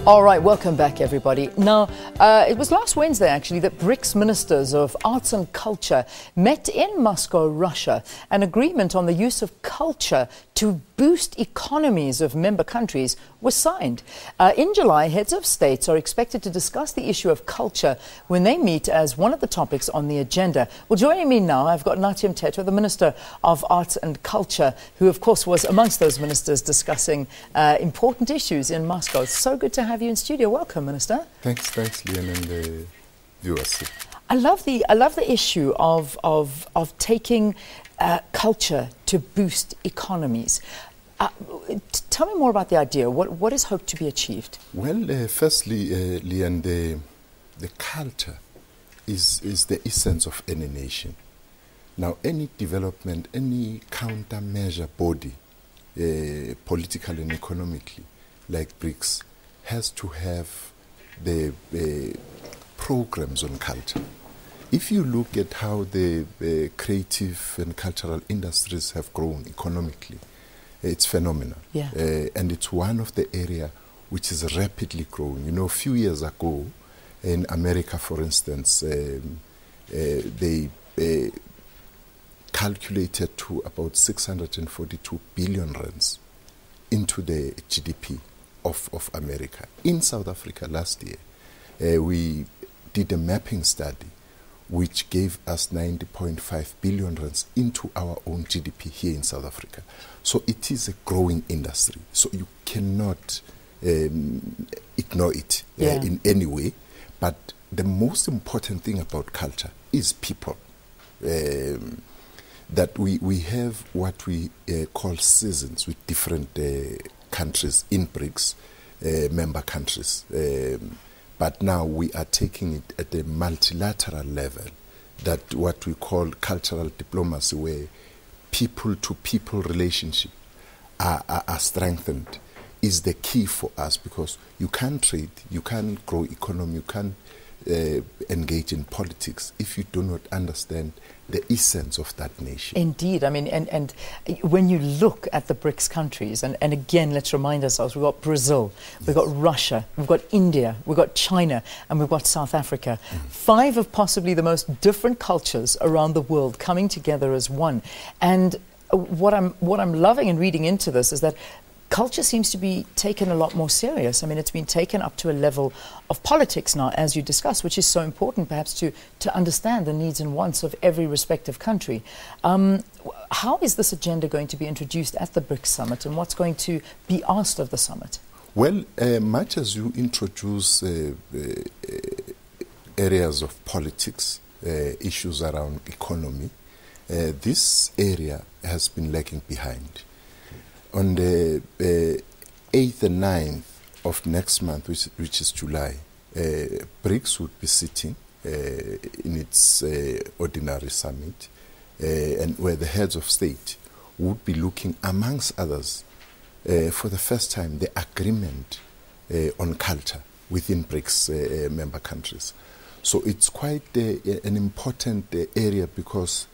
All right, welcome back, everybody. Now, it was last Wednesday, actually, that BRICS ministers of arts and culture met in Moscow, Russia. An agreement on the use of culture to boost economies of member countries was signed. In July, heads of states are expected to discuss the issue of culture when they meet as one of the topics on the agenda. Well, joining me now, I've got Natyam Tetra, the Minister of Arts and Culture, who, of course, was amongst those ministers discussing important issues in Moscow. It's so good to have you in studio. Welcome, Minister. Thanks, Leon, and the viewers. I love the issue of taking culture to boost economies. Tell me more about the idea. What is hoped to be achieved? Well, firstly, Leon, the culture is the essence of any nation. Now, any development, any countermeasure body, politically and economically, like BRICS, has to have the programs on culture. If you look at how the creative and cultural industries have grown economically, it's phenomenal. Yeah. And it's one of the area which is rapidly growing. You know, a few years ago, in America, for instance, they calculated to about 642 billion rands into the GDP of America. In South Africa last year, we did a mapping study which gave us 90.5 billion rands into our own GDP here in South Africa. So it is a growing industry. So you cannot ignore it in any way. But the most important thing about culture is people. That we have what we call seasons with different countries in BRICS, member countries. But now we are taking it at a multilateral level, that what we call cultural diplomacy, where people-to-people relationship are strengthened, is the key for us, because you can't trade, you can't grow economy, you can't engage in politics if you do not understand the essence of that nation. Indeed. I mean, and when you look at the BRICS countries, and again, let's remind ourselves, we've got Brazil, we've got Russia, we've got India, we've got China, and we've got South Africa. 5 of possibly the most different cultures around the world coming together as one. And what I'm loving and reading into this is that culture seems to be taken a lot more serious. I mean, it's been taken up to a level of politics now, as you discussed, which is so important perhaps to understand the needs and wants of every respective country. How is this agenda going to be introduced at the BRICS summit, and what's going to be asked of the summit? Well, much as you introduce areas of politics, issues around economy, this area has been lagging behind. On the 8th and 9th of next month, which is July, BRICS would be sitting in its ordinary summit, and where the heads of state would be looking, amongst others, for the first time, the agreement on culture within BRICS member countries. So it's quite an important area, because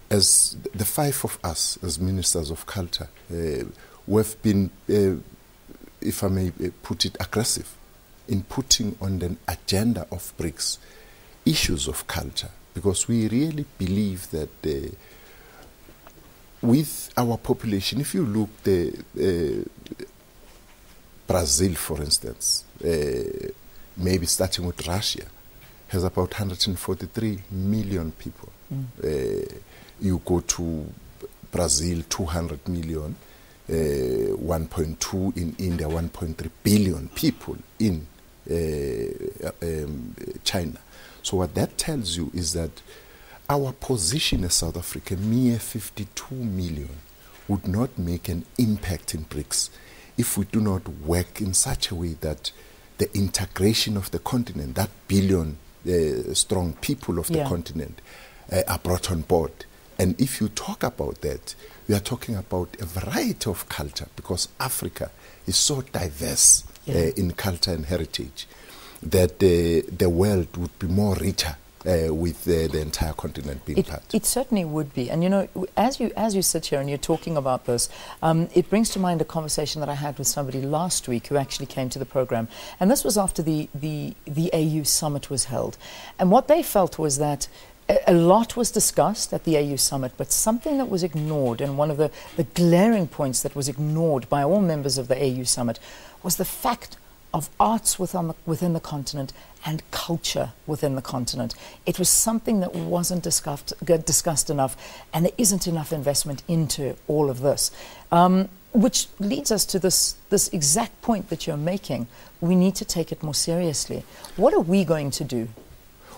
as the 5 of us, as ministers of culture, we've been, if I may put it, aggressive in putting on the agenda of BRICS issues of culture, because we really believe that with our population, if you look Brazil, for instance, maybe starting with Russia, has about 143 million people. You go to Brazil, 200 million, 1.2 in India, 1.3 billion people in China. So what that tells you is that our position as South Africa, mere 52 million, would not make an impact in BRICS if we do not work in such a way that the integration of the continent, that billion strong people of the continent, are brought on board. And if you talk about that, we are talking about a variety of culture, because Africa is so diverse in culture and heritage that the world would be more richer with the entire continent being part. It certainly would be. And, you know, as you sit here and you're talking about this, it brings to mind a conversation that I had with somebody last week who actually came to the program. And this was after the AU summit was held. And what they felt was that a lot was discussed at the AU summit, but something that was ignored, and one of the glaring points that was ignored by all members of the AU summit, was the fact of arts within the continent and culture within the continent. It was something that wasn't discussed enough, and there isn't enough investment into all of this. Which leads us to this exact point that you're making. We need to take it more seriously. What are we going to do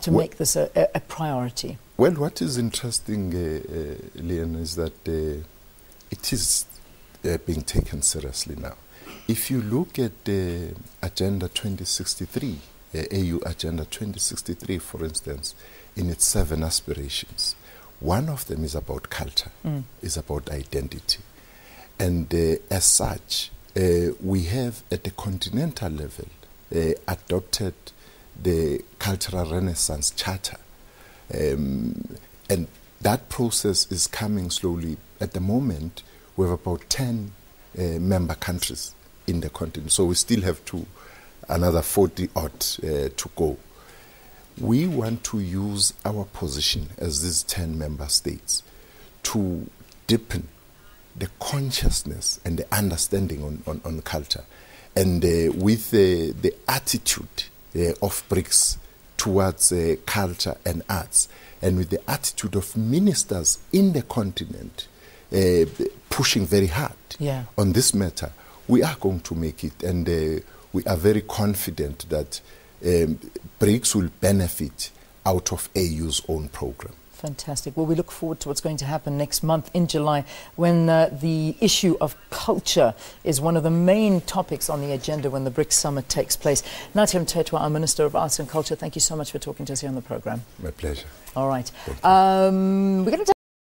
to make this a priority? Well, what is interesting, Leon, is that it is being taken seriously now. If you look at Agenda 2063, AU Agenda 2063, for instance, in its 7 aspirations, one of them is about culture, is about identity. And as such, we have at the continental level adopted the Cultural Renaissance Charter. And that process is coming slowly. At the moment, we have about 10 member countries in the continent. So we still have another 40-odd to go. We want to use our position as these 10 member states to deepen the consciousness and the understanding on culture. And with the attitude of BRICS towards culture and arts, and with the attitude of ministers in the continent pushing very hard on this matter, we are going to make it, and we are very confident that BRICS will benefit out of AU's own program. Fantastic. Well, we look forward to what's going to happen next month in July, when the issue of culture is one of the main topics on the agenda when the BRICS Summit takes place. Nathi Mthethwa, our Minister of Arts and Culture, thank you so much for talking to us here on the program. My pleasure. All right. We're going to